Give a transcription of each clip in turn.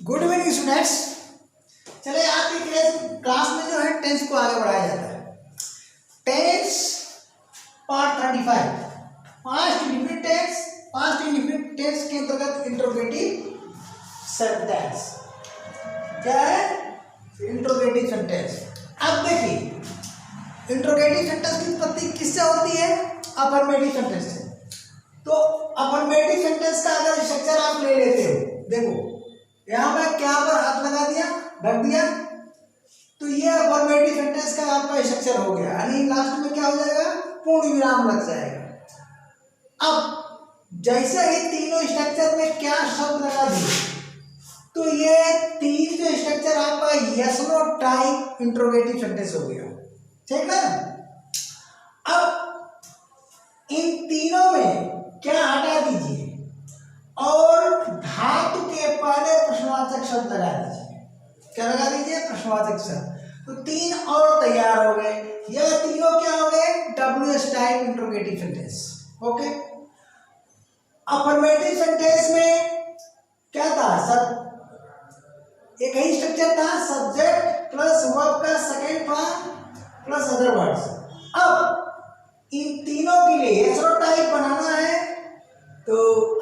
Good evening students. चले आज की क्लास में जो है टेंस को आगे बढ़ाया जाता है। Tense part 35 past indefinite tense के अंतर्गत इंट्रोगेटिव सेंटेंस क्या है? Interrogative sentence. अब देखिए इंट्रोगेटिव सेंटेंस की उत्पत्ति किससे होती है? अफर्मेटिव सेंटेंस से। तो अफर्मेटिव सेंटेंस का अगर स्ट्रक्चर आप ले लेते हो, देखो यहाँ पे क्या पर हाथ लगा दिया, रख दिया, तो ये अफर्मेटिव सेंटेंस का आपका स्ट्रक्चर हो गया। यानी लास्ट में क्या हो जाएगा? पूर्ण विराम लग जाएगा। अब जैसे ही तीनों स्ट्रक्चर में क्या शब्द लगा दिए, तो ये तीन जो स्ट्रक्चर आपका yes no type interrogative sentence हो गया, ठीक है। अब इन तीनों में क्या हटा दीजिए और धातु के पहले प्रश्नवाचक शब्द लगा दीजिए। क्या लगा दीजिए? प्रश्नवाचक शब्द। तो तीन और तैयार हो गए। यह तीनों क्या हो गए? WS type interrogative sentence. Okay. Affirmative sentence में क्या था? सब एक ही स्ट्रक्चर था, सब्जेक्ट प्लस वर्ब का second form plus other words. अब इन तीनों के लिए एसरो टाइप बनाना है, तो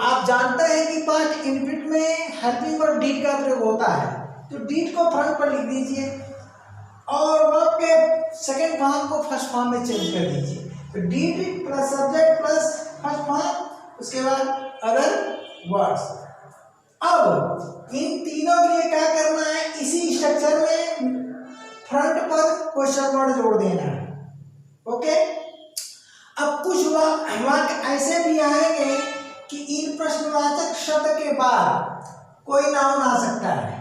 आप जानते हैं कि पास्ट इनफिनिट में हेल्पिंग और डीड का प्रयोग होता है। तो डीड को फ्रंट पर लिख दीजिए और वर्ब के सेकेंड फॉर्म को फर्स्ट फॉर्म में चेंज कर दीजिए। तो did plus subject plus first form, उसके बाद अदर वर्ड्स। अब इन तीनों के लिए क्या करना है? इसी स्ट्रक्चर में फ्रंट पर क्वेश्चन वर्ड जोड़ देना है। ओके। अब कुछ वाक्य ऐसे भी आएंगे कि इन प्रश्नवाचक शब्द के बाद कोई नाउन आ सकता है,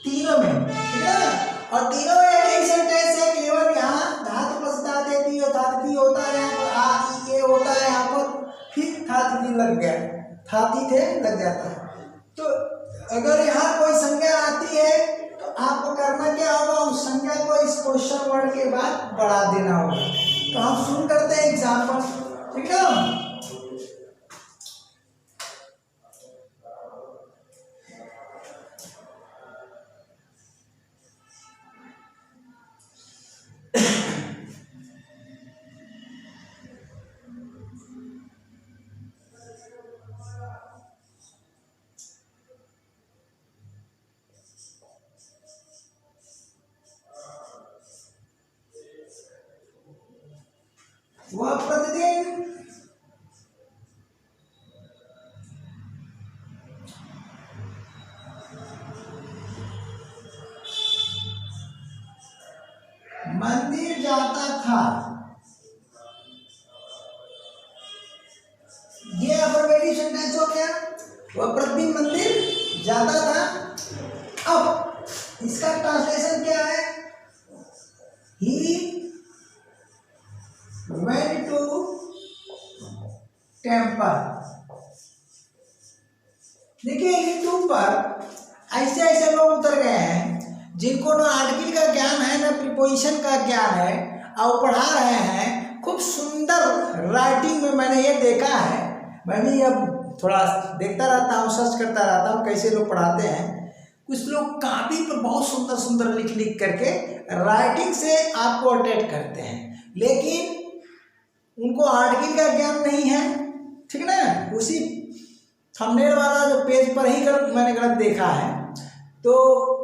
तीनों में, ठीक है ना। और तीनों में एक सेंटेंस है, केवल यहाँ धातु प्लस धातु होता है, यहाँ पर आ ई ए होता है, यहाँ पर फिर धातु लग गया, धातु थे लग जाता है। तो अगर यहाँ कोई संज्ञा आती है तो आपको करना क्या होगा? उस संज्ञा को इस क्वेश्चन वर्ड के बाद बढ़ा देना होगा। तो हम शुरू करते हैं एग्जाम्पल, ठीक है। वह प्रतिदिन मंदिर जाता था। ये अफर्मेटिव सेंटेंस हो गया। वह प्रतिदिन मंदिर जाता था। अब इसका ट्रांसलेशन क्या है? He went to temple। देखिए यूट्यूब पर ऐसे ऐसे लोग उतर गए हैं जिनको ना आर्टिकल का ज्ञान है ना प्रीपोजिशन का ज्ञान है, और पढ़ा रहे हैं खूब सुंदर राइटिंग में। मैंने ये देखा है, मैं भी अब थोड़ा देखता रहता हूँ, सर्च करता रहता हूँ कैसे लोग पढ़ाते हैं। कुछ लोग कॉपी पर बहुत सुंदर सुंदर लिख लिख करके राइटिंग से आपको अटेंड करते हैं, लेकिन उनको आर्टिकल का ज्ञान नहीं है, ठीक ना। उसी थंबनेल वाला जो पेज पर ही मैंने गलत देखा है। तो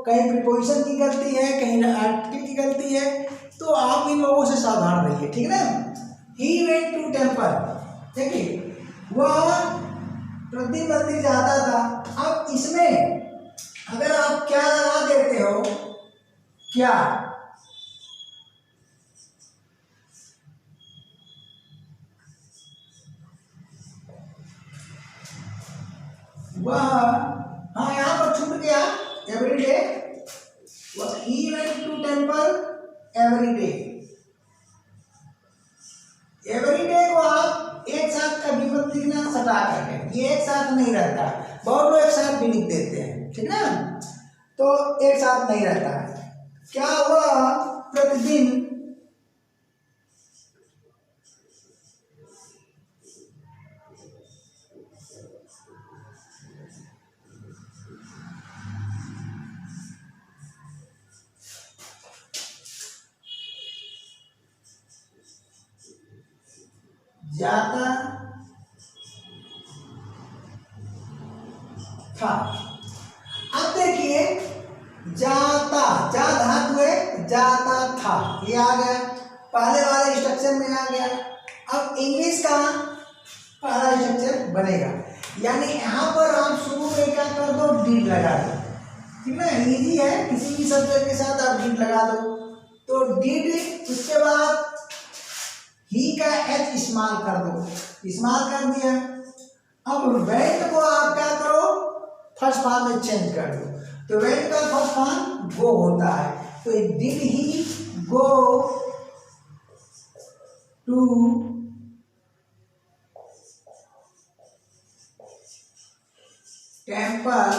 कहीं प्रीपोजिशन की गलती है, कहीं आर्टिकल की गलती है। तो आप इन लोगों से सावधान रहिए, ठीक ना। ही वेंट टू टेम्पल, देखिए वह प्रतिदिन मंदिर जाता था। अब इसमें अगर आप क्या लगा देते हो, क्या, वह, हाँ यहाँ पर छूट गया every day. He went to temple every day. Every day को आप एक साथ कभी मत लिखना, सटा करके, ये एक साथ नहीं रहता। बहुत लोग एक साथ भी लिख देते हैं, ठीक ना। तो एक साथ नहीं रहता है। क्या हुआ? प्रतिदिन जाता था। अब देखिए जाता, जा धातु है, जाता था, ये आ गया, पहले वाले स्ट्रक्चर में आ गया। अब इंग्लिश का पहला स्ट्रक्चर बनेगा, यानी यहाँ पर आप शुरू में क्या कर दो, डीड लगा दो, ठीक है, इजी है, किसी भी सब्जेक्ट के साथ आप डीड लगा दो। तो डीड, उसके बाद ही का एच इस्तेमाल कर दो, इस्तेमाल कर दिया। अब वेंट को आप क्या करो, फर्स्ट फॉर्म में चेंज कर दो, तो वेंट का फर्स्ट फॉर्म गो होता है, तो did he go to temple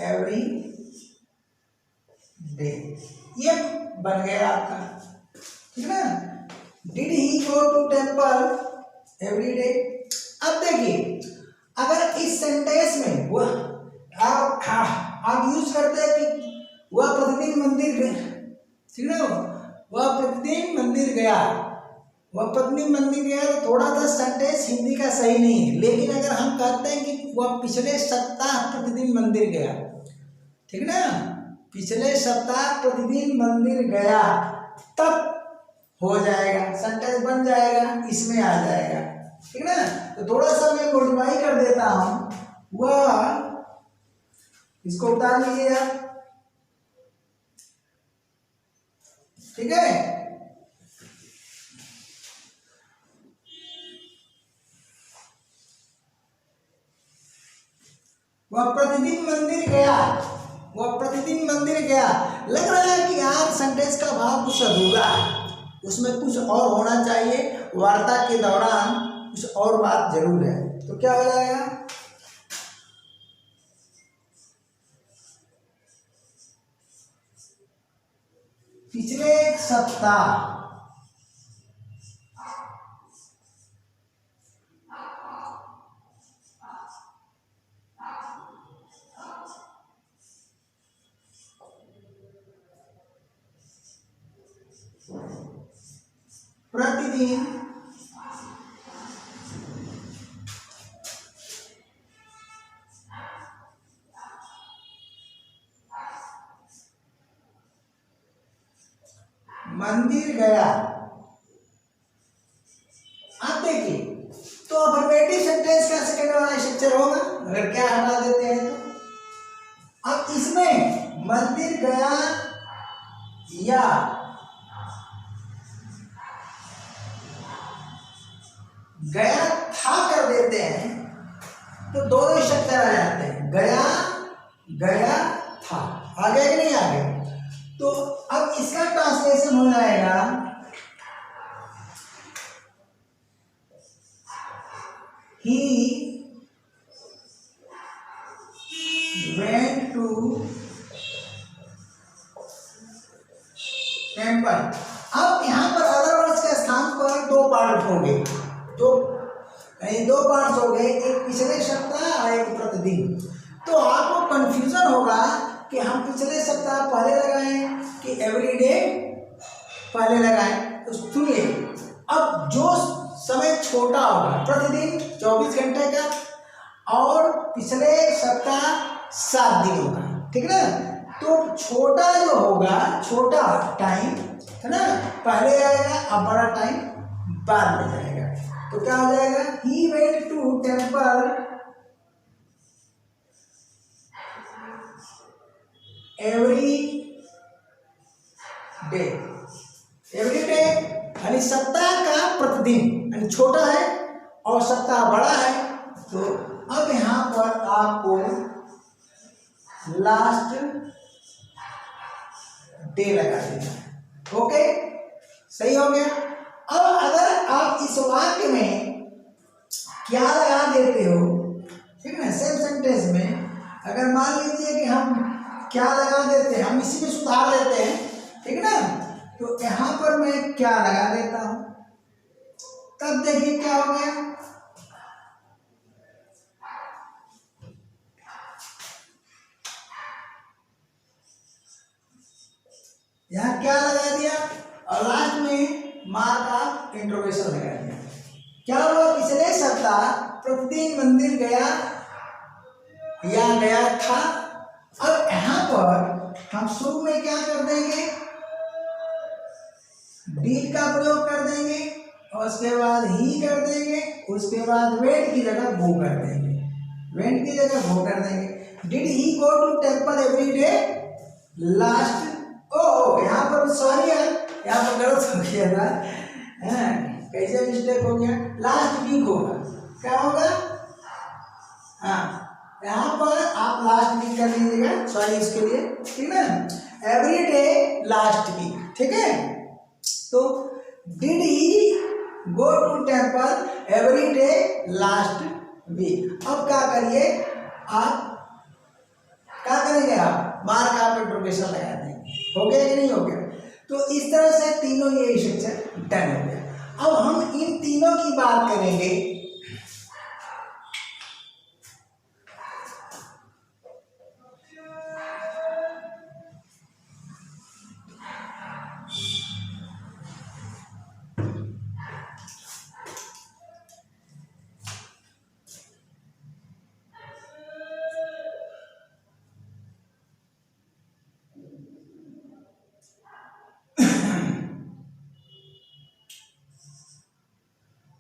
every day, ये बन गया आपका, ठीक है ना, did he go to temple every day. अब देखिए अगर इस सेंटेंस में वह आप यूज करते हैं कि वह प्रतिदिन मंदिर गया, ठीक है, वह प्रतिदिन मंदिर गया, वह प्रतिदिन मंदिर गया, तो थोड़ा सा सेंटेंस हिंदी का सही नहीं है, लेकिन अगर हम कहते हैं कि वह पिछले सप्ताह प्रतिदिन मंदिर गया, ठीक है ना, पिछले सप्ताह प्रतिदिन मंदिर गया, तब हो जाएगा, सेंटेंस बन जाएगा, इसमें आ जाएगा, ठीक है ना। तो थोड़ा सा मैं मॉडिफाई कर देता हूं, वह, इसको उतार लीजिए आप, ठीक है, वह प्रतिदिन मंदिर गया, वह प्रतिदिन मंदिर गया। लग रहा है कि यार सेंटेंस का भाव कुछ अधूरा है, उसमें कुछ और होना चाहिए, वार्ता के दौरान कुछ और बात जरूर है, तो क्या हो जाएगा, पिछले सप्ताह प्रतिदिन मंदिर गया। आप देखिए, तो अफर्मेटिव सेंटेंस का सेकंड वाला स्ट्रक्चर होगा, अगर क्या हटा देते हैं तो। अब इसमें मंदिर गया या गया था कर देते हैं, तो दोनों स्ट्रक्चर आ जाते हैं, गया गया था, आ गया कि नहीं आ गया। तो अब इसका ट्रांसलेशन हो जाएगा, ही वेंट टू टेम्पल। अब यहाँ पर अदर वर्ड्स के स्थान पर दो पार्ट हो गए, दो पार्ट्स हो गए, एक पिछले सप्ताह और एक प्रतिदिन। तो आपको कंफ्यूजन होगा कि हम पिछले सप्ताह पहले लगाएं कि एवरीडे पहले लगाएं। तो सुनिए, अब जो समय छोटा होगा, प्रतिदिन 24 घंटे का और पिछले सप्ताह 7 दिनों का, ठीक है ना, तो छोटा जो होगा, छोटा टाइम है ना, पहले आएगा, अब बड़ा टाइम बाद में जाएगा। तो क्या हो जाएगा, he went to temple every day, every day यानी सप्ताह का प्रतिदिन, यानी छोटा है और सप्ताह बड़ा है। तो अब यहां पर आपको लास्ट डे लगा देना है, ओके, सही हो गया। अब अगर आप इस वाक्य में क्या लगा देते हो, ठीक है ना, सेम सेंटेंस में अगर मान लीजिए कि हम क्या लगा देते हैं, हम इसी में सुधार देते हैं, ठीक है ना, तो यहां पर मैं क्या लगा देता हूं, तब देखिए क्या हो गया, यहां क्या लगा दिया, और लास्ट में मार्क ऑफ इंट्रोगेशन लगा दिया। क्या हुआ, पिछले सप्ताह प्रतिदिन मंदिर गया या गया था। अब यहाँ पर हम शुरू में क्या कर देंगे, डीड का प्रयोग कर देंगे और उसके बाद ही कर देंगे, उसके बाद वेंट की जगह गो कर देंगे, वेंट की जगह गो कर देंगे। Did he go to temple every day last, oh यहाँ पर सॉरी यार, यहाँ पर गलत हो गया था, कैसे मिस्टेक हो गया, लास्ट वीक होगा, क्या होगा, हाँ यहाँ पर आप लास्ट वीक कर लीजिएगा, सॉरी इसके लिए, ठीक है। एवरी डे लास्ट वीक, ठीक है। तो did he go to temple every day last week. अब क्या करिए आप, क्या करेंगे आप, मार्क ऑफ इंट्रोगेशन लगा देंगे। हो गया कि नहीं हो गया। तो इस तरह से तीनों ये सेक्शन डन हो गया। अब हम इन तीनों की बात करेंगे।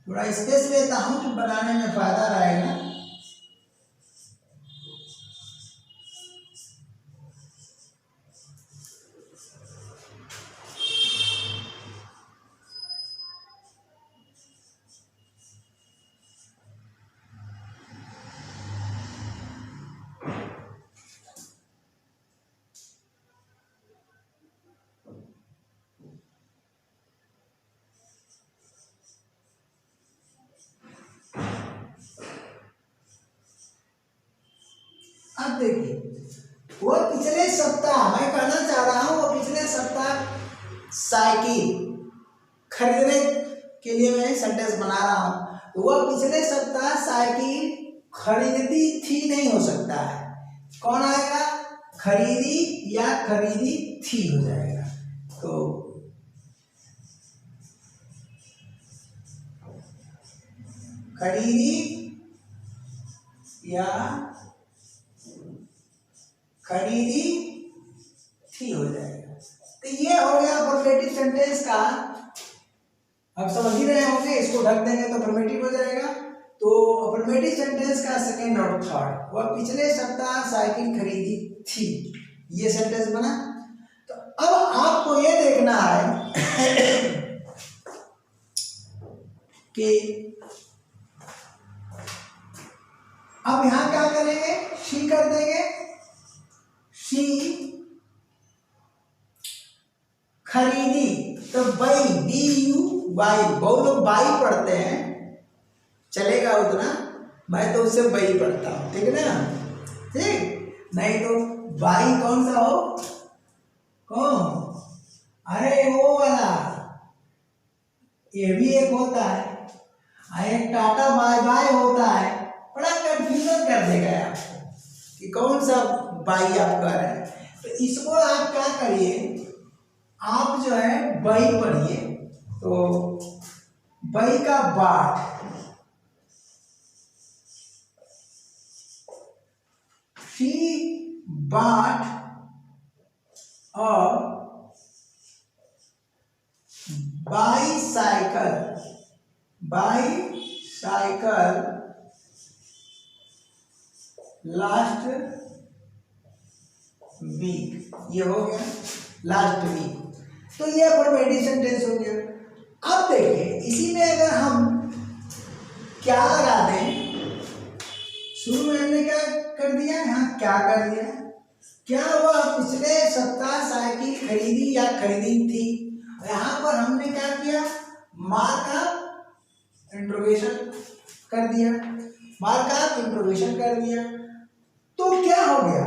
थोड़ा स्पेस लेता हूं तो बनाने में फायदा रहेगा। अब देखिए, वो पिछले सप्ताह, मैं कहना चाह रहा हूं वो पिछले सप्ताह साइकिल खरीदने के लिए मैं सेंटेंस बना रहा हूं। तो वह पिछले सप्ताह साइकिल खरीदती थी नहीं हो सकता है, कौन आएगा, खरीदी या खरीदी थी हो जाएगा। तो खरीदी या खरीदी थी हो जाएगा। तो ये हो गया अफर्मेटिव सेंटेंस का। अब समझ ही रहे होंगे, इसको ढक देंगे तो अफर्मेटिव हो जाएगा। तो अफर्मेटिव सेंटेंस का सेकंड और थर्ड, वह पिछले सप्ताह साइकिल खरीदी थी, ये सेंटेंस बना। तो अब आपको ये देखना है कि अब यहां क्या करेंगे, शी कर देंगे, शी खरीदी। तो बाई, डी यू बाई, बहुत लोग बाई पढ़ते हैं, चलेगा उतना, मैं तो उससे बाई पढ़ता हूं, ठीक है ना, ठीक। नहीं तो बाई कौन सा हो, कौन, अरे वो वाला, ये भी एक होता है, एक टाटा बाय बाय होता है, बड़ा कंफ्यूजन कर देगा आपको कि कौन सा बाई आप कर रहे हैं। तो इसको आप क्या करिए, आप जो है बाई पढ़िए। तो बाई का बाट, शी बाट और बाईसाइकिल, बाईसाइकिल लास्ट वीक, ये हो गया लास्ट वीक। तो ये अफर्मेटिव सेंटेंस हो गया। अब देखिए, इसी में अगर हम क्या लगा दें, शुरू में हमने क्या कर दिया, यहाँ क्या कर दिया, क्या हुआ, पिछले सप्ताह साइकिल खरीदी या खरीदी थी। यहाँ पर हमने क्या किया, मार्क ऑफ इंट्रोगेशन कर दिया, मार्क ऑफ इंट्रोगेशन कर दिया। तो क्या हो गया,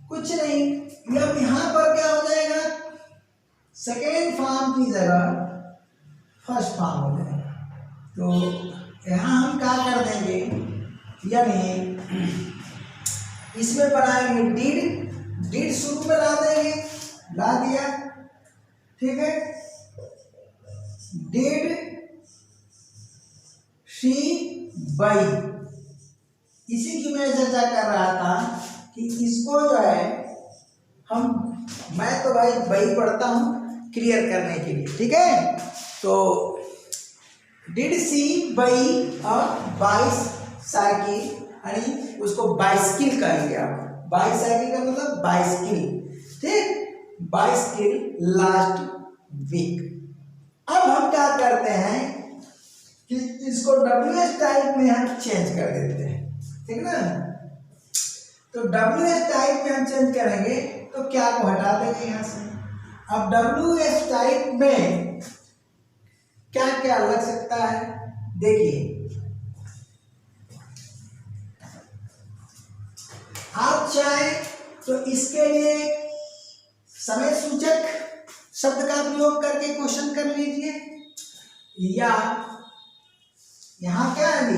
कुछ नहीं, अब यहां पर क्या हो जाएगा, सेकेंड फॉर्म की जगह फर्स्ट फॉर्म हो जाएगा। तो यहां हम क्या कर देंगे, यानी इसमें बनाएंगे डिड, डिड शुरू में ला देंगे, ला दिया, ठीक है। डिड शी बाई, इसी की मैं चर्चा कर रहा था कि इसको जो है मैं तो भाई बाई पढ़ता हूं क्लियर करने के लिए, ठीक है। तो डिड सी बाई बाइस साइकिल आणि उसको बाइसिकल कहेंगे आप, बाइसाइकिल का मतलब बाइसिकल, ठीक, बाइसिकल लास्ट वीक। अब हम क्या करते हैं कि इसको WH टाइप में हम चेंज कर देते हैं, ठीक ना। तो WH टाइप में हम चेंज करेंगे तो क्या को हटा देंगे यहां से। अब WH टाइप में क्या क्या लग सकता है, देखिए आप चाहे तो इसके लिए समय सूचक शब्द का प्रयोग करके क्वेश्चन कर लीजिए, या यहां क्या है,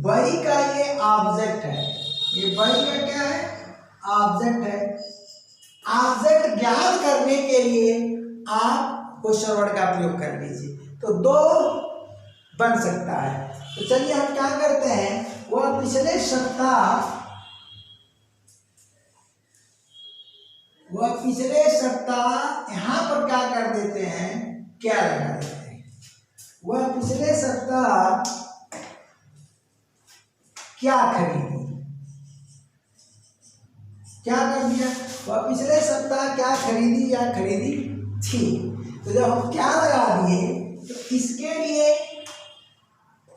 बाई का ये ऑब्जेक्ट है, ये बाई का क्या है, ऑब्जेक्ट है। ऑब्जेक्ट ज्ञात करने के लिए आप क्वेश्चन वर्ड का प्रयोग कर लीजिए, तो दो बन सकता है। तो चलिए हम क्या करते हैं, वह पिछले सप्ताह यहां पर क्या कर देते हैं, क्या लगा देते हैं, वह पिछले सप्ताह क्या खरीदी, क्या कर दिया, वह पिछले सप्ताह क्या खरीदी या खरीदी थी। तो जब हम क्या लगा दिए तो इसके लिए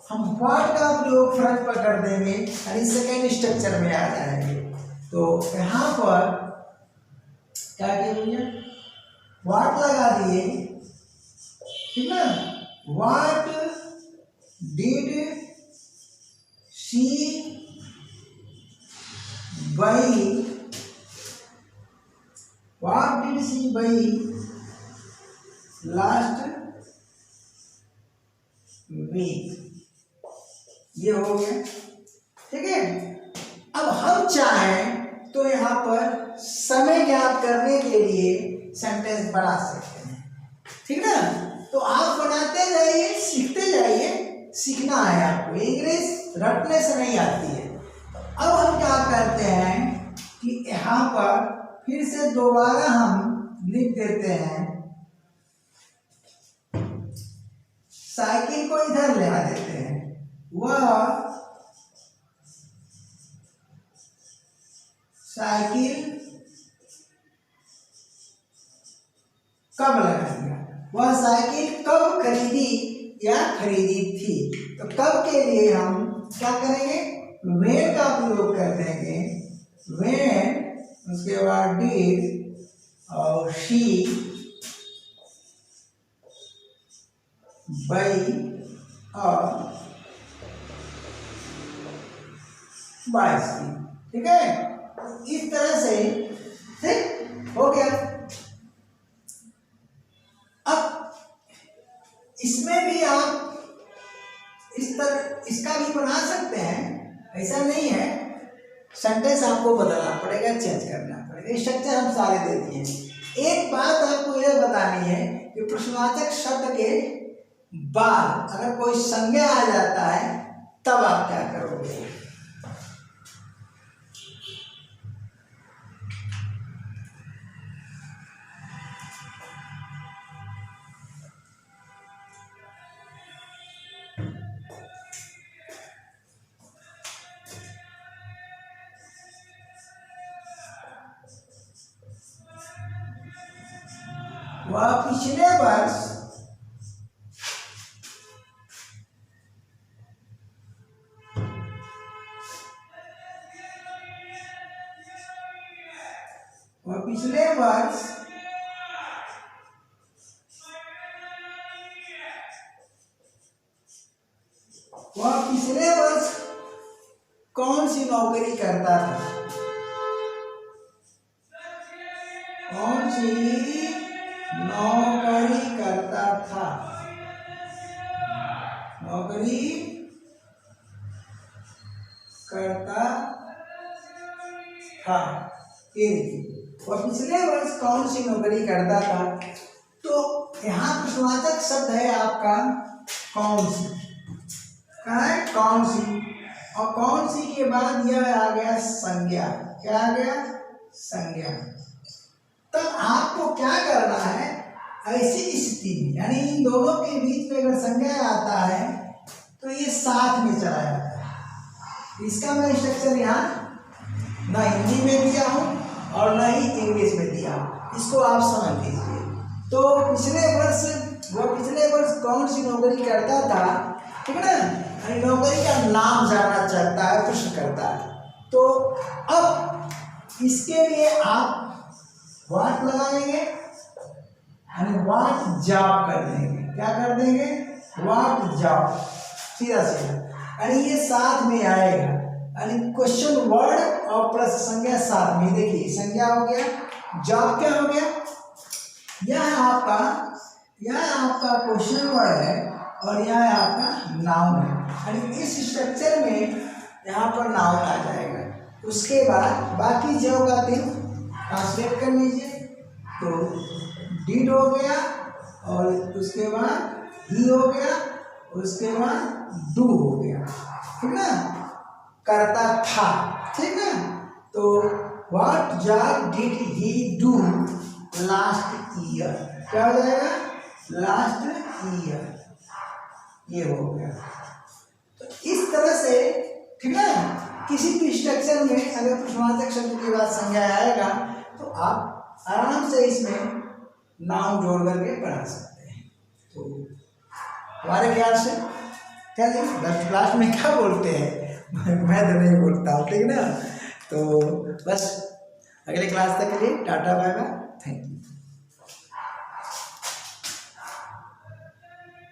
हम व्हाट का प्रयोग फ्रंट पर कर देंगे और सेकेंड स्ट्रक्चर में आ जाएंगे। तो यहां पर क्या किया, व्हाट लगा दिए, ठीक है, what did she buy, what did she buy last week, ये हो गया, ठीक है। अब हम चाहें तो यहां पर समय ज्ञात करने के लिए सेंटेंस बढ़ा सकते हैं, ठीक ना। तो आप बनाते जाइए, सीखते जाइए, सीखना है आपको, इंग्लिश रटने से नहीं आती है। अब हम क्या करते हैं कि यहां पर फिर से दोबारा हम लिख देते हैं, साइकिल को इधर ले आ देते हैं, वह साइकिल कब लगाएगा, वह साइकिल कब खरीदी या खरीदी थी। तो कब के लिए हम क्या करेंगे, when का प्रयोग कर देंगे, when, उसके बाद did और she बाई और बाईस, ठीक है। इस तरह से ठीक हो गया। अब इसमें भी आप इसका भी बना सकते हैं, ऐसा नहीं है, सेंटेंस आपको बदलना पड़ेगा, चेंज करना पड़ेगा, स्ट्रक्चर हम सारे दे दिए। एक बात आपको यह बतानी है कि प्रश्नवाचक शब्द के बाद अगर कोई संज्ञा आ जाता है तब आप क्या करोगे। वह पिछले वर्ष कौन सी नौकरी करता था, कौन सी नौकरी करता था, नौकरी करता था, ये वह पिछले वर्ष कौन सी नौकरी करता था। तो यहाँ प्रश्नवाचक शब्द है आपका कौन सी, कहाँ है कौन सी, और कौन सी के बाद यह आ गया संज्ञा, क्या आ गया संज्ञा। तब आपको क्या करना है, ऐसी स्थिति में यानी इन दोनों के बीच में अगर संज्ञा आता है तो ये साथ में चला जाता है। इसका मैं स्ट्रक्चर यहाँ ना हिंदी में दिया हूँ और ना ही इंग्लिश में दिया हूँ, इसको आप समझ लीजिए। तो पिछले वर्ष कौन सी नौकरी करता था, ठीक है ना, नौकरी का नाम जानना चाहता है, प्रश्न करता है। तो अब इसके लिए आप व्हाट लगाएंगे, यानी व्हाट जॉब कर देंगे, क्या कर देंगे व्हाट जॉब, सीधा सीधा, यानी ये साथ में आएगा, यानी क्वेश्चन वर्ड और प्लस संज्ञा साथ में। देखिए संज्ञा हो गया, जॉब क्या हो गया, यह आपका क्वेश्चन वर्ड है और यह आपका नाउन है, यानी इस स्ट्रक्चर में यहाँ पर नाउन आ जाएगा। उसके बाद बाकी जो का दिन ट्रांसलेट कर लीजिए, तो डिड हो गया और उसके बाद ही हो गया, उसके बाद डू हो गया, ठीक ना, करता था, ठीक ना। तो what job did he do last year, क्या हो जाएगा लास्ट ईयर, ये हो गया। तो इस तरह से, ठीक है, किसी भी स्ट्रक्चर में अगर प्रश्नवाचक शब्द के बाद संज्ञा आएगा तो आप आराम से इसमें नाउन जोड़ करके पढ़ा सकते हैं। तो हमारे ख्याल से क्या जी लास्ट में क्या बोलते हैं मैं तो नहीं बोलता हूँ, ठीक ना। तो बस अगले क्लास तक के लिए tata bye bye, thank you.